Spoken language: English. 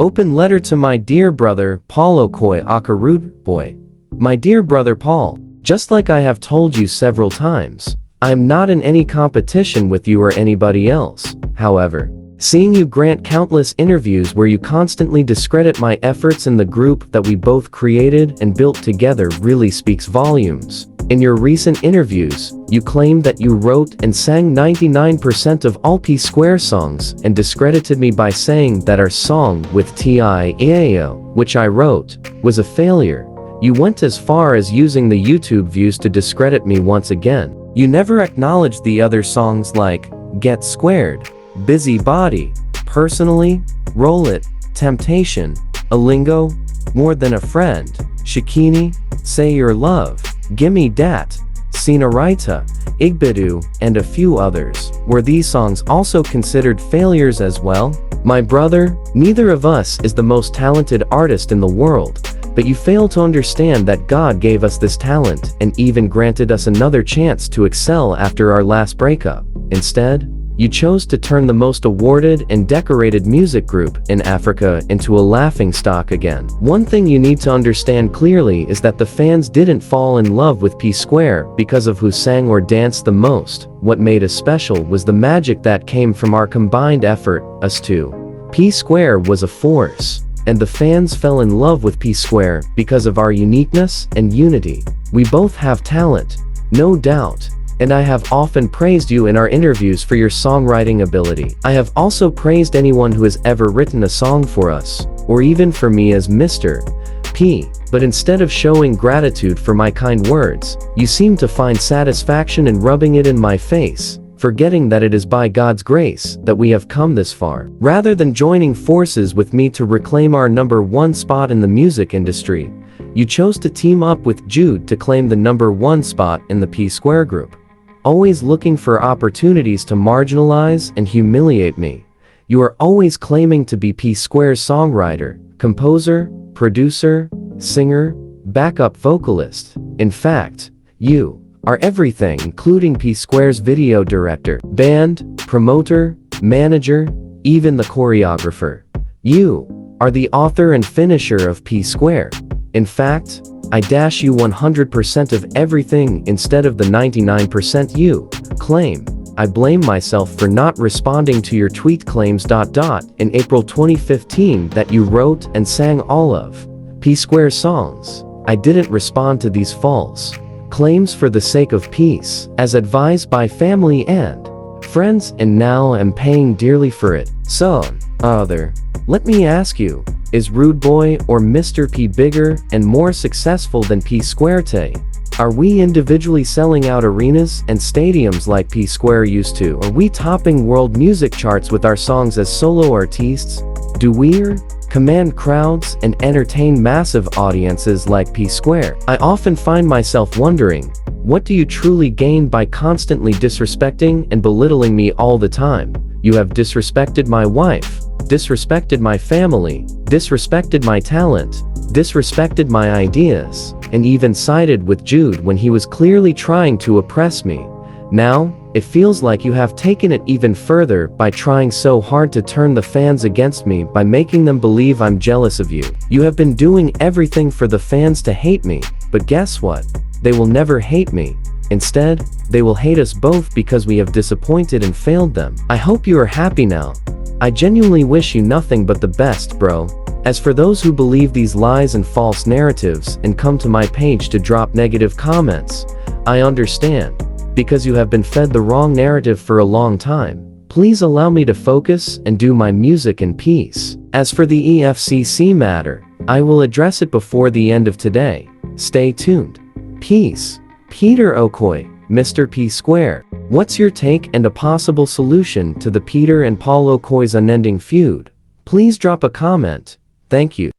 Open letter to my dear brother, Paul Okoye boy. My dear brother Paul, just like I have told you several times, I am not in any competition with you or anybody else. However, seeing you grant countless interviews where you constantly discredit my efforts in the group that we both created and built together really speaks volumes. In your recent interviews, you claimed that you wrote and sang 99% of all P Square songs and discredited me by saying that our song with TIAO, which I wrote, was a failure. You went as far as using the YouTube views to discredit me once again. You never acknowledged the other songs like Get Squared, Busy Body, Personally, Roll It, Temptation, Alingo, More Than a Friend, Shikini, Say Your Love, Gimme Dat, Sinarita, Igbidu, and a few others. Were these songs also considered failures as well? My brother, neither of us is the most talented artist in the world, but you fail to understand that God gave us this talent and even granted us another chance to excel after our last breakup. Instead, you chose to turn the most awarded and decorated music group in Africa into a laughingstock again. One thing you need to understand clearly is that the fans didn't fall in love with P Square because of who sang or danced the most. What made us special was the magic that came from our combined effort, us two. P Square was a force, and the fans fell in love with P Square because of our uniqueness and unity. We both have talent, no doubt. And I have often praised you in our interviews for your songwriting ability. I have also praised anyone who has ever written a song for us, or even for me as Mr. P. But instead of showing gratitude for my kind words, you seem to find satisfaction in rubbing it in my face, forgetting that it is by God's grace that we have come this far. Rather than joining forces with me to reclaim our #1 spot in the music industry, you chose to team up with Jude to claim the #1 spot in the P Square group. Always looking for opportunities to marginalize and humiliate me. You are always claiming to be P Square's songwriter, composer, producer, singer, backup vocalist. In fact, you are everything, including P Square's video director, band, promoter, manager, even the choreographer. You are the author and finisher of P Square. In fact, I dash you 100% of everything instead of the 99% you claim. I blame myself for not responding to your tweet claims. In April 2015 that you wrote and sang all of P Square songs. I didn't respond to these false claims for the sake of peace, as advised by family and friends, and now am paying dearly for it. So, let me ask you, is Rude Boy or Mr. P bigger and more successful than P Square today? Are we individually selling out arenas and stadiums like P Square used to? Are we topping world music charts with our songs as solo artists? Do we command crowds and entertain massive audiences like P Square? I often find myself wondering, what do you truly gain by constantly disrespecting and belittling me all the time? You have disrespected my wife, disrespected my family, disrespected my talent, disrespected my ideas, and even sided with Jude when he was clearly trying to oppress me. Now, it feels like you have taken it even further by trying so hard to turn the fans against me by making them believe I'm jealous of you. You have been doing everything for the fans to hate me, but guess what? They will never hate me. Instead, they will hate us both because we have disappointed and failed them. I hope you are happy now. I genuinely wish you nothing but the best, bro. As for those who believe these lies and false narratives and come to my page to drop negative comments, I understand, because you have been fed the wrong narrative for a long time. Please allow me to focus and do my music in peace. As for the EFCC matter, I will address it before the end of today. Stay tuned. Peace. Peter Okoye, Mr. P Square. What's your take and a possible solution to the Peter and Paul Okoye's unending feud? Please drop a comment. Thank you.